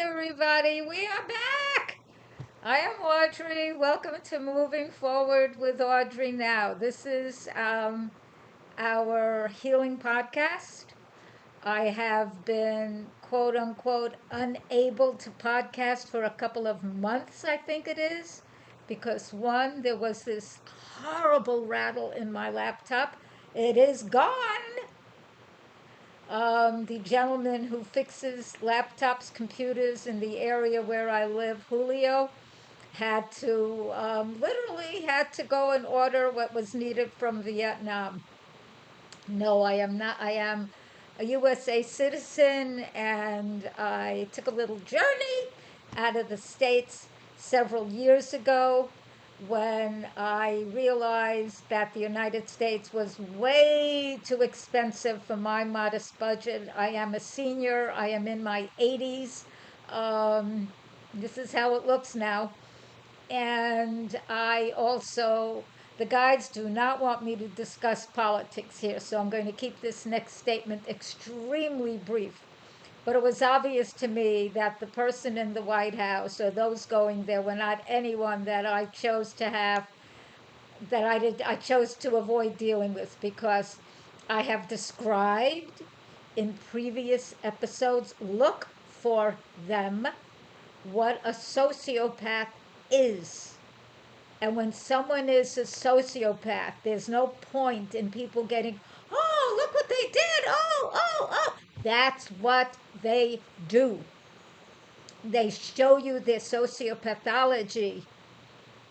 everybody. We are back. I am Audrey. Welcome to Moving Forward with Audrey Now. This is our healing podcast. I have been, quote unquote, unable to podcast for a couple of months, I think it is, because one, there was this horrible rattle in my laptop. It is gone. The gentleman who fixes laptops, computers in the area where I live, Julio, had to literally had to go and order what was needed from Vietnam. No, I am not. I am a USA citizen, and I took a little journey out of the States several years ago when I realized that the United States was way too expensive for my modest budget. I am a senior, I am in my 80s. This is how it looks now. And I also, the guides do not want me to discuss politics here, so I'm going to keep this next statement extremely brief. But it was obvious to me that the person in the White House or those going there were not anyone that I chose to have, I chose to avoid dealing with, because I have described in previous episodes, look for them, what a sociopath is. And when someone is a sociopath, there's no point in people getting, oh, look what they did. Oh. That's what they do. They show you their sociopathology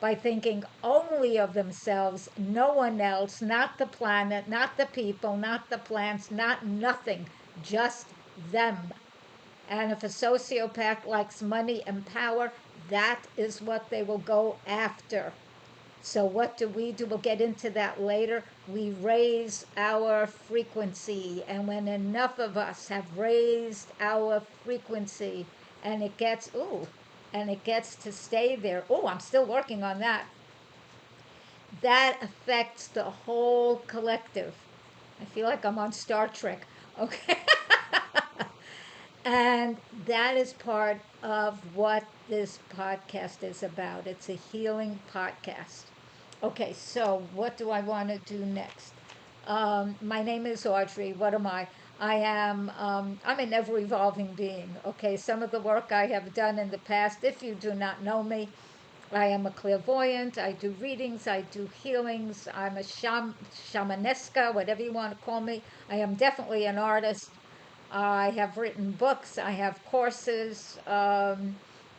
by thinking only of themselves, no one else, not the planet, not the people, not the plants, not nothing, just them. And if a sociopath likes money and power, that is what they will go after. So, what do? We'll get into that later. We raise our frequency. And when enough of us have raised our frequency and it gets, and it gets to stay there, I'm still working on that. That affects the whole collective. I feel like I'm on Star Trek. Okay. And that is part of what this podcast is about. It's a healing podcast. Okay, so what do I want to do next? My name is Audrey. What am I? I'm an ever evolving being. Okay, some of the work I have done in the past, if you do not know me, I am a clairvoyant. I do readings. I do healings. I'm a shamanesca, whatever you want to call me. I am definitely an artist. I have written books. I have courses. I'm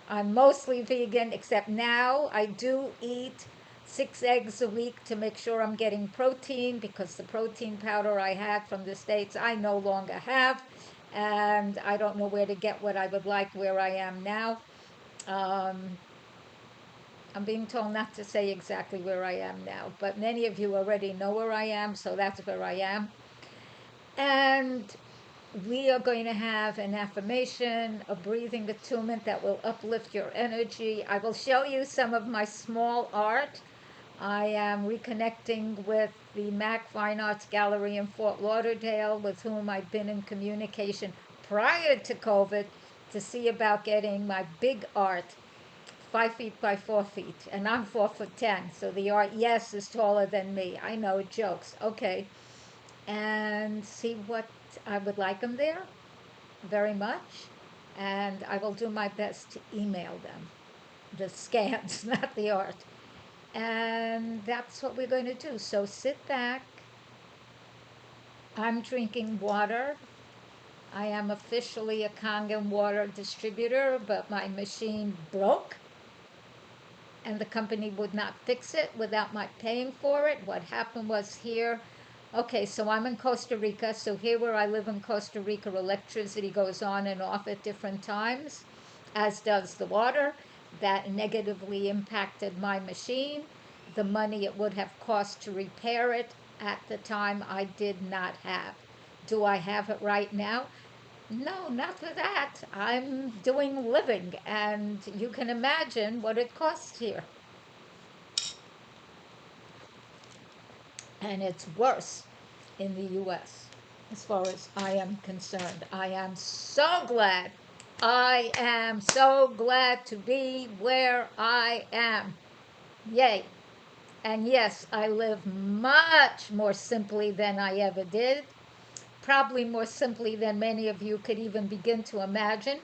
mostly vegan, except now I do eat 6 eggs a week to make sure I'm getting protein, because the protein powder I had from the States I no longer have. And I don't know where to get what I would like where I am now. I'm being told not to say exactly where I am now, but many of you already know where I am, so that's where I am. And we are going to have an affirmation, a breathing attunement that will uplift your energy. I will show you some of my small art. I am reconnecting with the Mac Fine Arts Gallery in Fort Lauderdale, with whom I've been in communication prior to COVID, to see about getting my big art 5 feet by 4 feet. And I'm 4'10", so the art, yes, is taller than me. I know, jokes. Okay. And see what I would like them there very much. And I will do my best to email them the scans, not the art. And that's what we're going to do. So sit back. I'm drinking water. I am officially a Kangen water distributor, but my machine broke and the company would not fix it without my paying for it. What happened was here, okay, so I'm in Costa Rica. So here where I live in Costa Rica, electricity goes on and off at different times, as does the water. That negatively impacted my machine. The money it would have cost to repair it at the time I did not have. Do I have it right now? No, not for that. I'm doing living, and you can imagine what it costs here. And it's worse in the US as far as I am concerned. I am so glad I am so glad to be where I am. Yay. And yes, I live much more simply than I ever did. Probably more simply than many of you could even begin to imagine.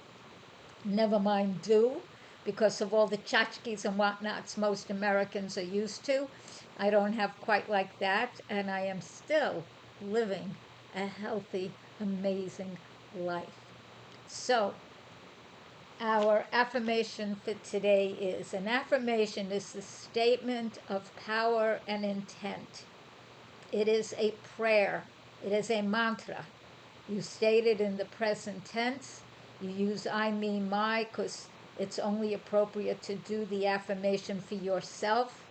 Never mind do, because of all the tchotchkes and whatnots most Americans are used to. I don't have quite like that, and I am still living a healthy, amazing life. So, our affirmation for today is an affirmation is the statement of power and intent. It is a prayer. It is a mantra. You state it in the present tense. You use I, me, my, because it's only appropriate to do the affirmation for yourself.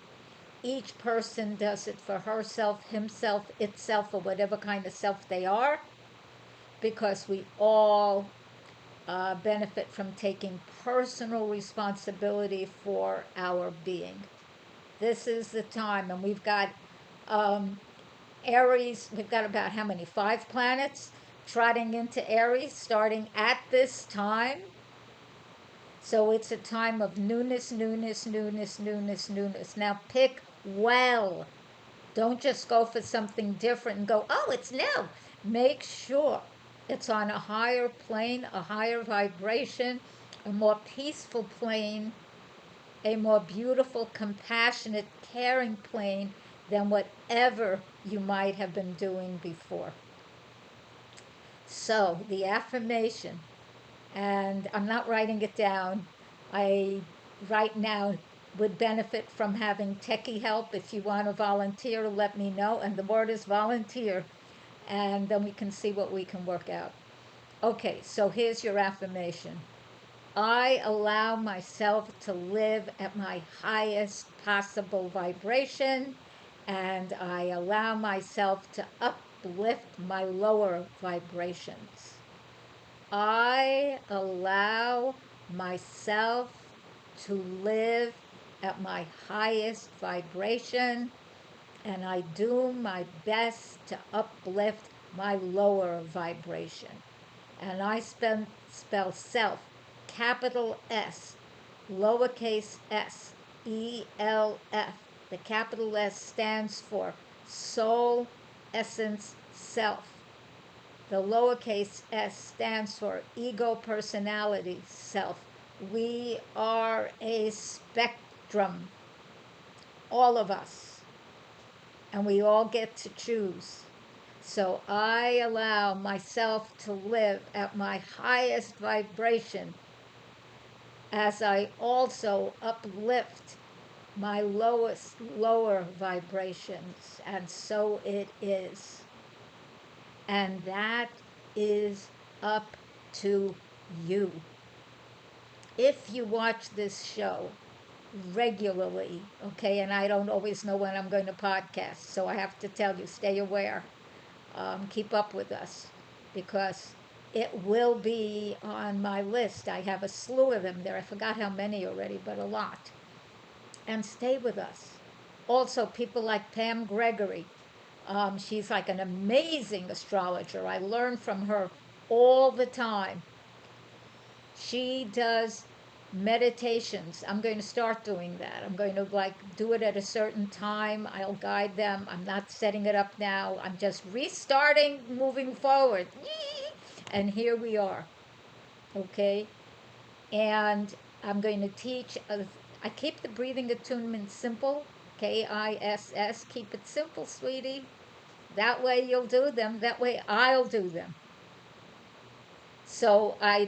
Each person does it for herself, himself, itself, or whatever kind of self they are, because we all benefit from taking personal responsibility for our being. This is the time, and we've got Aries, we've got about how many? 5 planets trotting into Aries starting at this time. So it's a time of newness, newness, newness, newness, newness. Now pick well. Don't just go for something different and go, oh, it's new. Make sure it's on a higher plane, a higher vibration, a more peaceful plane, a more beautiful, compassionate, caring plane than whatever you might have been doing before. So, the affirmation, and I'm not writing it down. I, right now, would benefit from having techie help. If you want to volunteer, let me know. And the word is volunteer. And then we can see what we can work out. Okay, so here's your affirmation. I allow myself to live at my highest possible vibration, and I allow myself to uplift my lower vibrations. I allow myself to live at my highest vibration, and I do my best to uplift my lower vibration. And I spell self, capital S, lowercase s, ELF. The capital S stands for soul, essence, self. The lowercase s stands for ego, personality, self. We are a spectrum, all of us, and we all get to choose. So I allow myself to live at my highest vibration as I also uplift my lower vibrations. And so it is. And that is up to you. If you watch this show regularly, okay, and I don't always know when I'm going to podcast, so I have to tell you, stay aware. Keep up with us, because it will be on my list. I have a slew of them there. I forgot how many already, but a lot. And stay with us. Also, people like Pam Gregory. She's like an amazing astrologer. I learn from her all the time. She does meditations. I'm going to start doing that. I'm going to do it at a certain time. I'll guide them. I'm not setting it up now. I'm just restarting, moving forward. And here we are. Okay? And I'm going to teach. I keep the breathing attunement simple. KISS. Keep it simple, sweetie. That way you'll do them. That way I'll do them. So I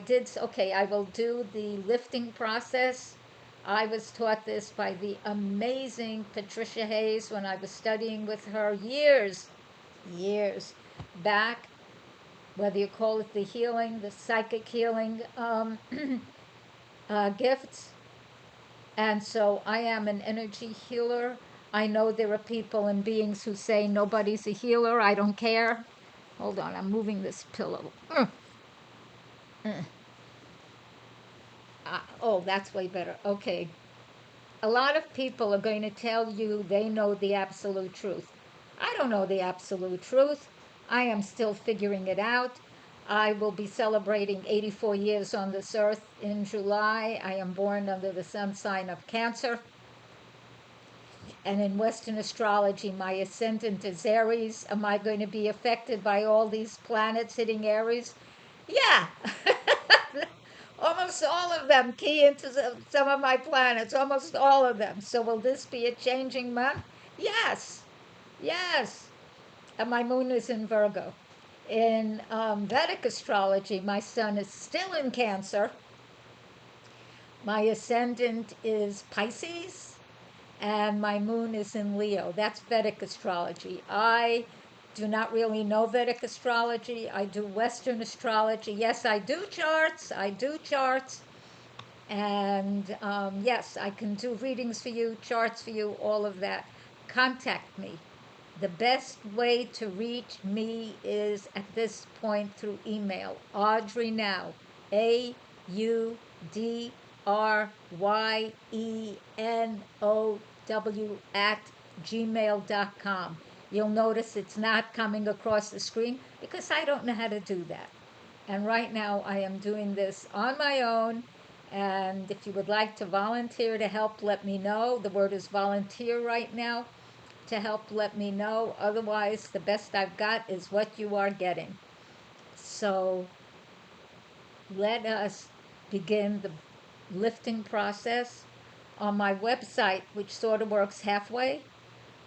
will do the lifting process. I was taught this by the amazing Patricia Hayes when I was studying with her years back, whether you call it the healing, the psychic healing gifts. And so I am an energy healer. I know there are people and beings who say nobody's a healer. I don't care. Hold on, I'm moving this pillow. Oh, that's way better. Okay. A lot of people are going to tell you they know the absolute truth. I don't know the absolute truth. I am still figuring it out. I will be celebrating 84 years on this earth in July. I am born under the sun sign of Cancer. And in Western astrology, my ascendant is Aries. Am I going to be affected by all these planets hitting Aries? Yeah. Almost all of them key into some of my planets, almost all of them. So will this be a changing month? Yes. Yes. And my moon is in Virgo. In Vedic astrology, my sun is still in Cancer. My ascendant is Pisces, and my moon is in Leo. That's Vedic astrology. I do not really know Vedic astrology. I do Western astrology. Yes, I do charts. I do charts. And yes, I can do readings for you, charts for you, all of that. Contact me. The best way to reach me is at this point through email. Audrey Now, AudryeNow at gmail.com. You'll notice it's not coming across the screen because I don't know how to do that. And right now I am doing this on my own. And if you would like to volunteer to help, let me know. The word is volunteer right now. To help, let me know. Otherwise, the best I've got is what you are getting. So let us begin the lifting process on my website, which sort of works halfway,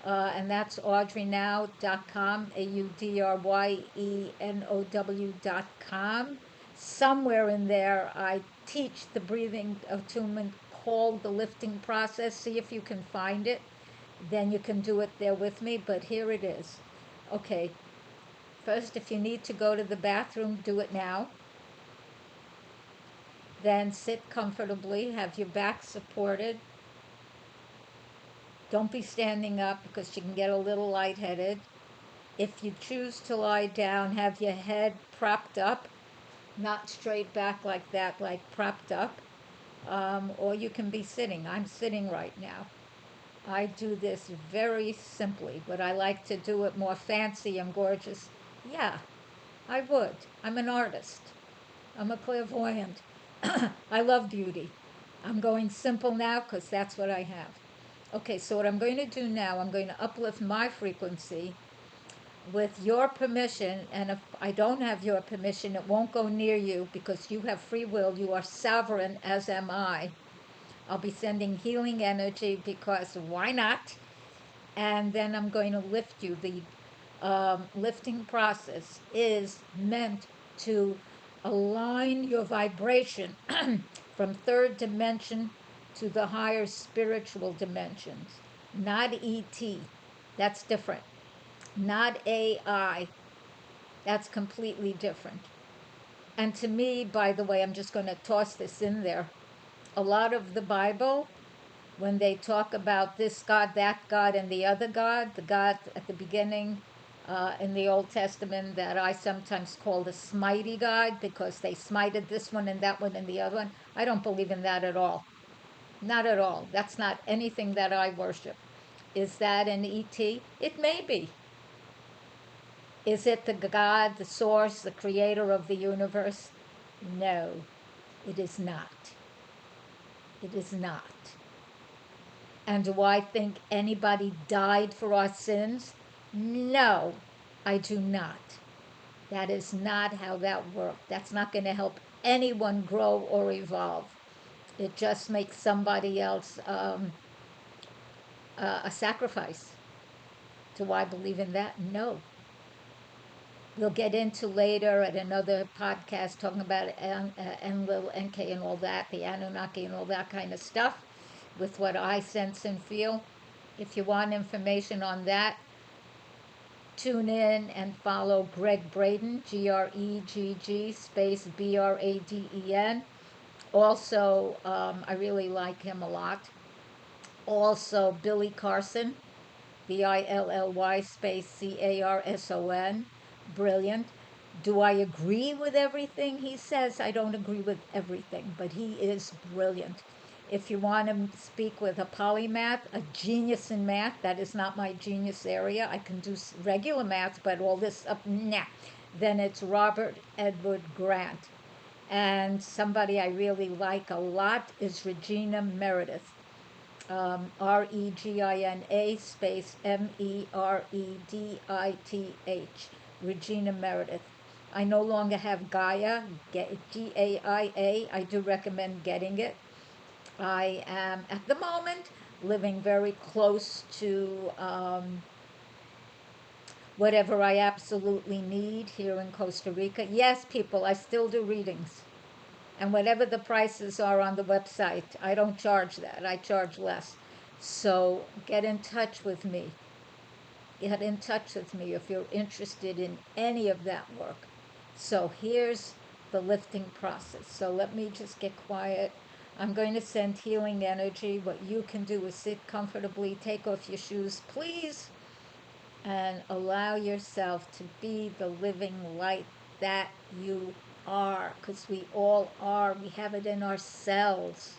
and that's audreynow.com, AudryeNow.com. Somewhere in there, I teach the breathing attunement called the lifting process. See if you can find it. Then you can do it there with me, but here it is. Okay, first, if you need to go to the bathroom, do it now. Then sit comfortably, have your back supported. Don't be standing up because you can get a little lightheaded. If you choose to lie down, have your head propped up, not straight back like that, like propped up. Or you can be sitting. I'm sitting right now. I do this very simply, but I like to do it more fancy and gorgeous. Yeah, I would. I'm an artist. I'm a clairvoyant. I love beauty. I'm going simple now because that's what I have. Okay, so what I'm going to do now, I'm going to uplift my frequency with your permission. And if I don't have your permission, it won't go near you because you have free will. You are sovereign, as am I. I'll be sending healing energy because why not? And then I'm going to lift you. The lifting process is meant to align your vibration from third dimension to the higher spiritual dimensions. Not ET, that's different. Not AI, that's completely different. And to me, by the way, I'm just going to toss this in there. A lot of the Bible, when they talk about this God, that God, and the other God, the God at the beginning in the Old Testament that I sometimes call the smitey God because they smited this one and that one and the other one, I don't believe in that at all. Not at all. That's not anything that I worship. Is that an ET? It may be. Is it the God, the source, the creator of the universe? No, it is not. It is not. And do I think anybody died for our sins? No, I do not. That is not how that worked. That's not going to help anyone grow or evolve. It just makes somebody else a sacrifice. Do I believe in that? No. We'll get into later at another podcast talking about Enlil, NK, and all that, the Anunnaki and all that kind of stuff with what I sense and feel. If you want information on that, tune in and follow Greg Braden, Gregg space Braden. Also, I really like him a lot. Also, Billy Carson, Billy space Carson. Brilliant. Do I agree with everything he says? I don't agree with everything, but he is brilliant. If you want to speak with a polymath, a genius in math, that is not my genius area. I can do regular math, but all this up, nah. then it's Robert Edward Grant. And somebody I really like a lot is Regina Meredith. Regina space Meredith. Regina Meredith. I no longer have Gaia, Gaia. I do recommend getting it. I am, at the moment, living very close to whatever I absolutely need here in Costa Rica. Yes, people, I still do readings. And whatever the prices are on the website, I don't charge that. I charge less. So get in touch with me. Get in touch with me if you're interested in any of that work. So here's the lifting process. So let me just get quiet. I'm going to send healing energy. What you can do is sit comfortably, take off your shoes, please, and allow yourself to be the living light that you are, because we all are. We have it in ourselves.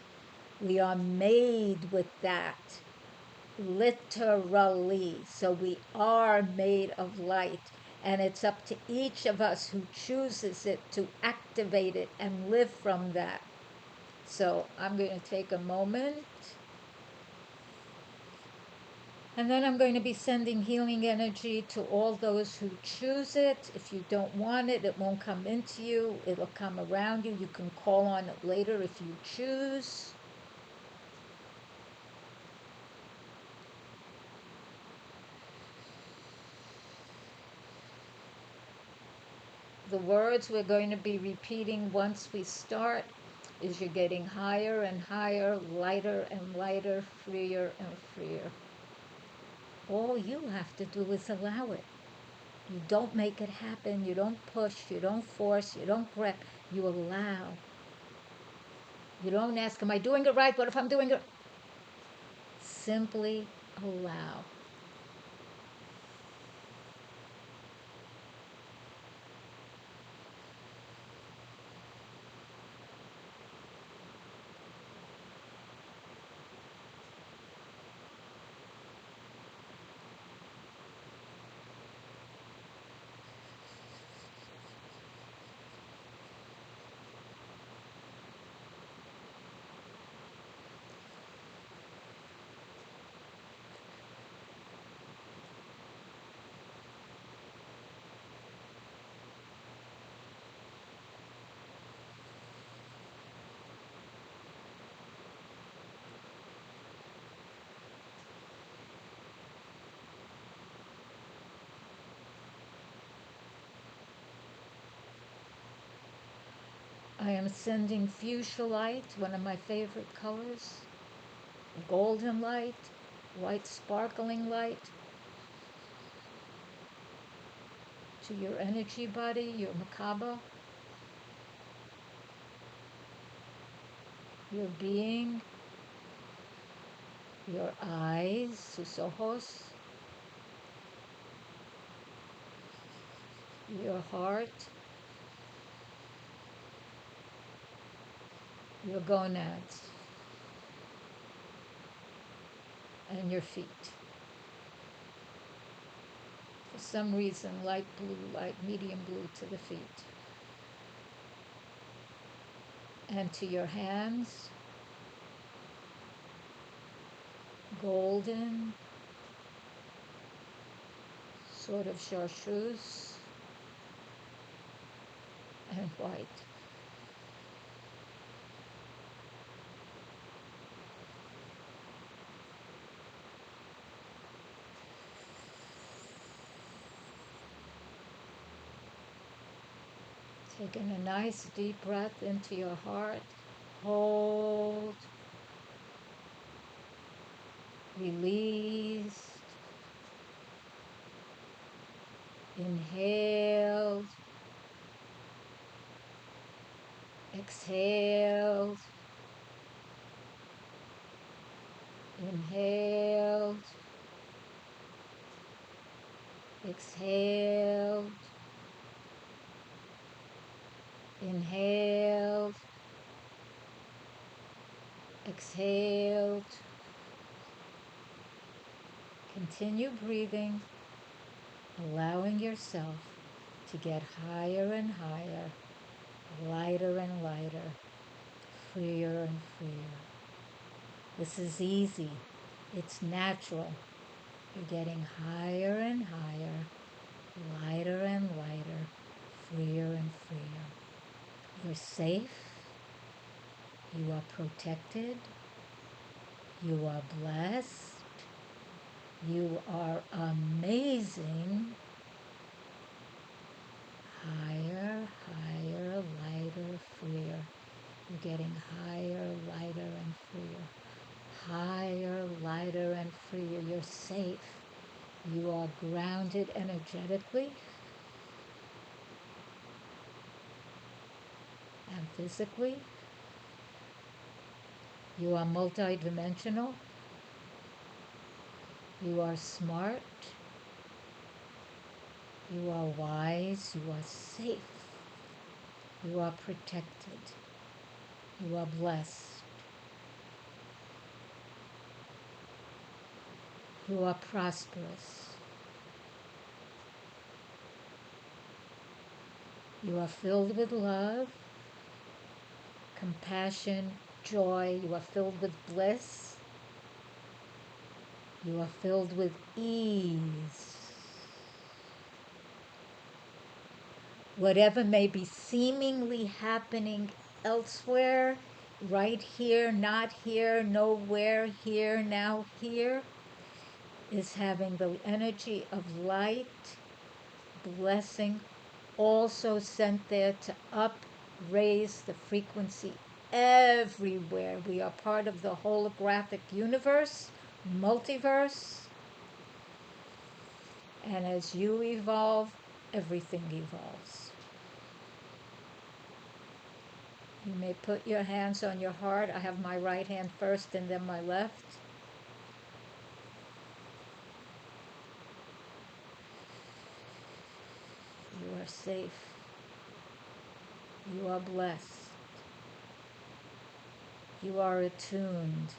We are made with that, literally. So we are made of light, and it's up to each of us who chooses it to activate it and live from that. So I'm going to take a moment. And then I'm going to be sending healing energy to all those who choose it. If you don't want it, it won't come into you. It'll come around you. You can call on it later if you choose. The words we're going to be repeating once we start is you're getting higher and higher, lighter and lighter, freer and freer. All you have to do is allow it. You don't make it happen. You don't push. You don't force. You don't grab. You allow. You don't ask, am I doing it right? What if I'm doing it? Simply allow. I am sending fuchsia light, one of my favorite colors, golden light, white sparkling light, to your energy body, your makaba, your being, your eyes, sus ojos, your heart, your gonads, and your feet. For some reason, light blue, light medium blue to the feet. And to your hands, golden, sort of chartreuse, and white. Taking a nice deep breath into your heart. Hold. Release. Inhale. Exhale. Inhale. Exhale. Inhale. Exhale. Continue breathing, allowing yourself to get higher and higher, lighter and lighter, freer and freer. This is easy. It's natural. You're getting higher and higher, lighter and lighter, freer and freer. You're safe. You are protected. You are blessed. You are amazing. Higher, higher, lighter, freer. You're getting higher, lighter, and freer. Higher, lighter, and freer. You're safe. You are grounded energetically and physically. You are multidimensional. You are smart. You are wise. You are safe. You are protected. You are blessed. You are prosperous. You are filled with love, compassion, joy. You are filled with bliss. You are filled with ease. Whatever may be seemingly happening elsewhere, right here, not here, nowhere, here, now, here, is having the energy of light, blessing, also sent there to raise the frequency everywhere. We are part of the holographic universe, multiverse, and as you evolve, everything evolves. You may put your hands on your heart. I have my right hand first and then my left. You are safe. You are blessed. You are attuned.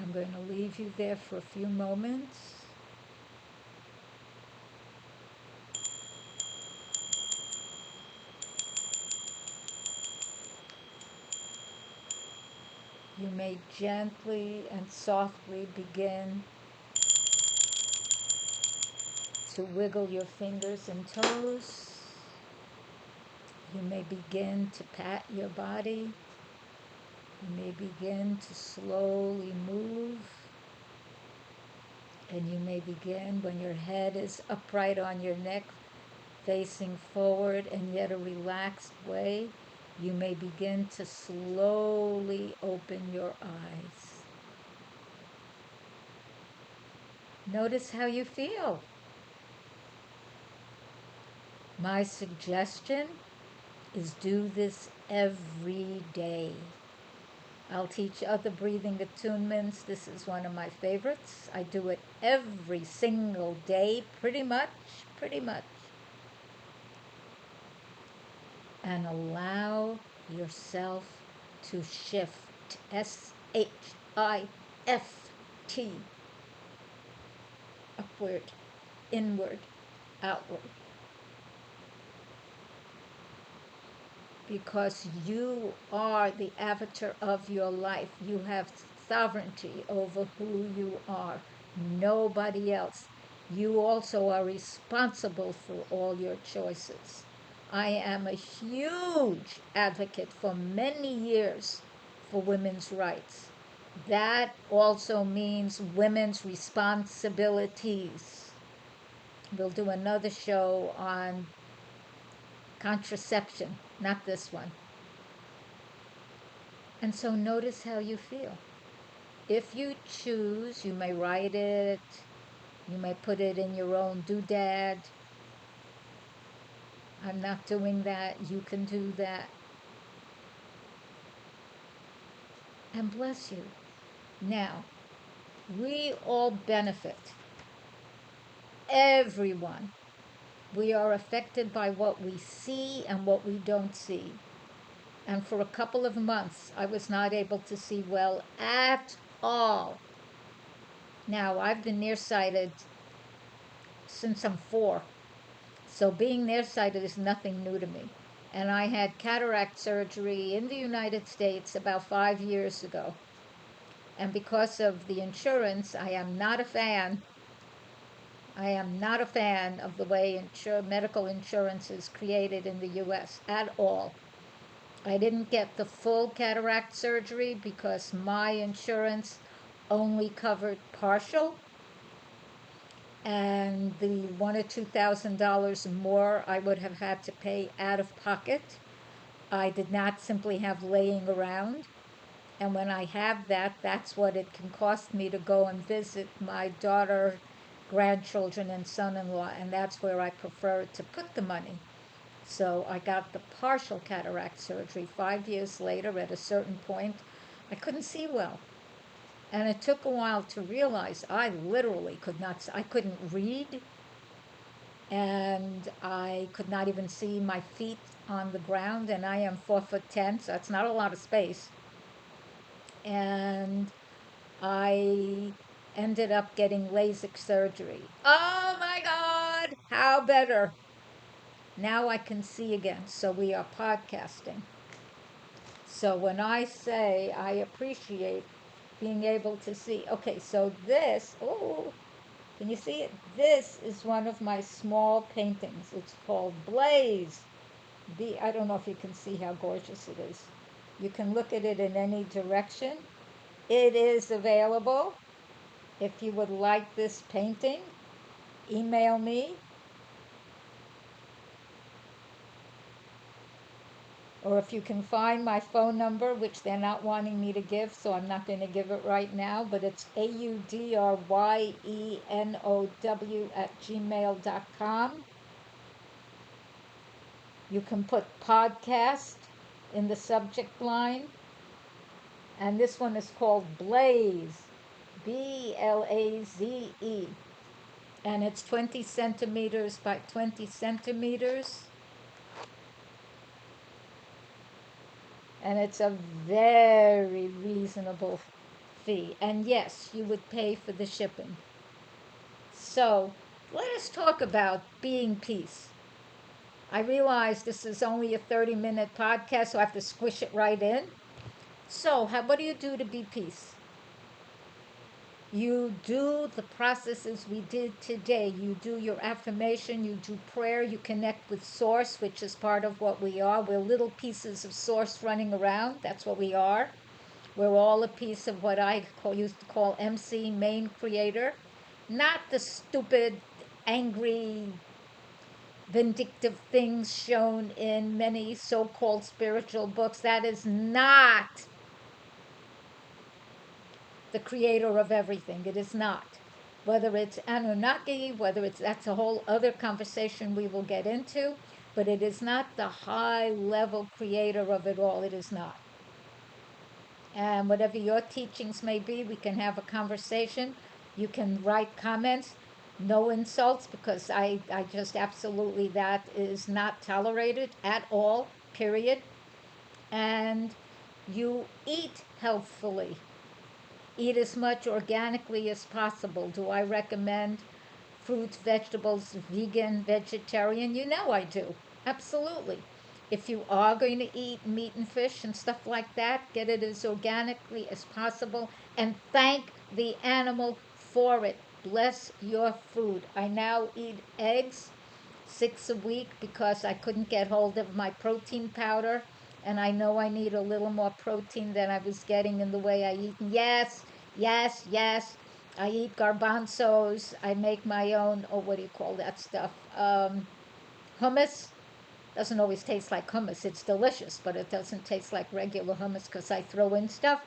I'm going to leave you there for a few moments. You may gently and softly begin to wiggle your fingers and toes. You may begin to pat your body. You may begin to slowly move. And you may begin when your head is upright on your neck, facing forward and yet a relaxed way. You may begin to slowly open your eyes. Notice how you feel. My suggestion is do this every day. I'll teach other breathing attunements. This is one of my favorites. I do it every single day, pretty much. And allow yourself to shift. S-H-I-F-T. Upward, inward, outward. Because you are the avatar of your life. You have sovereignty over who you are. Nobody else. You also are responsible for all your choices. I am a huge advocate for many years for women's rights. That also means women's responsibilities. We'll do another show on contraception, not this one. And so notice how you feel. If you choose, you may write it, you may put it in your own doodad. I'm not doing that. You can do that. And bless you. Now, we all benefit. Everyone. We are affected by what we see and what we don't see. And for a couple of months, I was not able to see well at all. Now, I've been nearsighted since I'm 4. So being nearsighted is nothing new to me. And I had cataract surgery in the United States about 5 years ago. And because of the insurance, I am not a fan. I am not a fan of the way medical insurance is created in the US at all. I didn't get the full cataract surgery because my insurance only covered partial. And the $1,000 or $2,000 more I would have had to pay out of pocket, I did not simply have laying around. And when I have that, that's what it can cost me to go and visit my daughter, grandchildren, and son-in-law, and that's where I prefer to put the money. So I got the partial cataract surgery 5 years later. At a certain point, I couldn't see well. And it took a while to realize I literally I couldn't read, and I could not even see my feet on the ground, and I am 4'10", so that's not a lot of space. And I ended up getting LASIK surgery. Oh my God, how better. Now I can see again, so we are podcasting. So when I say I appreciate being able to see, okay, so this, oh, can you see it? This is one of my small paintings. It's called Blaze. I don't know if you can see how gorgeous it is. You can look at it in any direction. It is available. If you would like this painting, email me. Or if you can find my phone number, which they're not wanting me to give, so I'm not going to give it right now, but it's audryenow@gmail.com. You can put podcast in the subject line. And this one is called Blaze, Blaze. And it's 20 centimeters by 20 centimeters. And it's a very reasonable fee. And yes, you would pay for the shipping. So let us talk about being peace. I realize this is only a 30-minute podcast, so I have to squish it right in. So what do you do to be peace? You do the processes we did today. You do your affirmation, you do prayer, you connect with Source, which is part of what we are. We're little pieces of Source running around. That's what we are. We're all a piece of what I used to call MC, main creator. Not the stupid, angry, vindictive things shown in many so-called spiritual books. That is not the creator of everything. It is not. Whether it's Anunnaki, that's a whole other conversation we will get into, but it is not the high-level creator of it all. It is not. And whatever your teachings may be, we can have a conversation. You can write comments. No insults, because I just absolutely, that is not tolerated at all, period. And you eat healthfully. Eat as much organically as possible. Do I recommend fruits, vegetables, vegan, vegetarian? You know I do. Absolutely. If you are going to eat meat and fish and stuff like that, get it as organically as possible and thank the animal for it. Bless your food. I now eat eggs 6 a week because I couldn't get hold of my protein powder, and I know I need a little more protein than I was getting in the way I eat. Yes, yes, yes. I eat garbanzos. I make my own, what do you call that stuff? Hummus. Doesn't always taste like hummus. It's delicious, but it doesn't taste like regular hummus because I throw in stuff.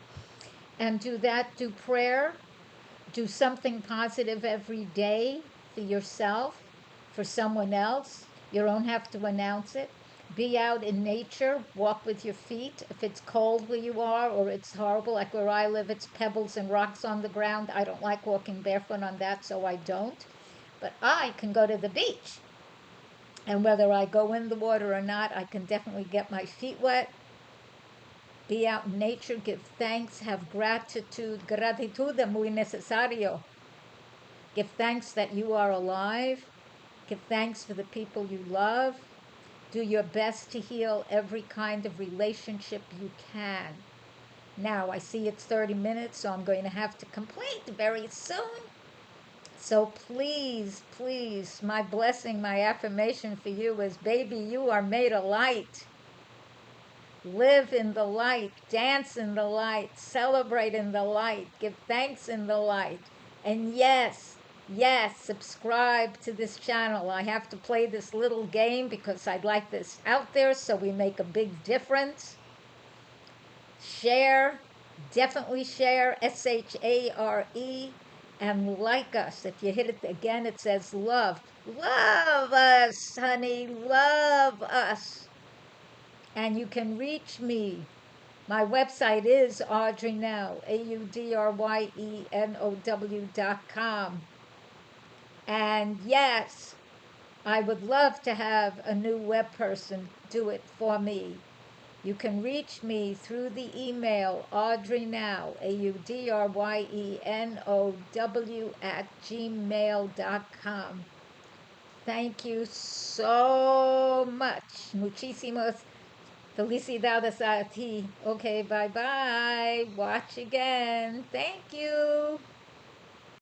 And do that, do prayer, do something positive every day for yourself, for someone else. You don't have to announce it. Be out in nature, walk with your feet. If it's cold where you are or it's horrible, like where I live, it's pebbles and rocks on the ground. I don't like walking barefoot on that, so I don't. But I can go to the beach. And whether I go in the water or not, I can definitely get my feet wet. Be out in nature, give thanks, have gratitude. Gratitud es muy necesario. Give thanks that you are alive. Give thanks for the people you love. Do your best to heal every kind of relationship you can. Now, I see it's 30 minutes, so I'm going to have to complete very soon. So please, please, my blessing, my affirmation for you is, baby, you are made of light. Live in the light, dance in the light, celebrate in the light, give thanks in the light. And yes, yes, subscribe to this channel. I have to play this little game because I'd like this out there so we make a big difference. Share, definitely share, SHARE, and like us. If you hit it again, it says love. Love us, honey, love us. And you can reach me. My website is audreynow, AUDRYENOW.com. And yes, I would love to have a new web person do it for me. You can reach me through the email audreynow, AUDRYENOW @gmail.com. Thank you so much. Muchísimas felicidades a ti. Okay, bye bye. Watch again. Thank you.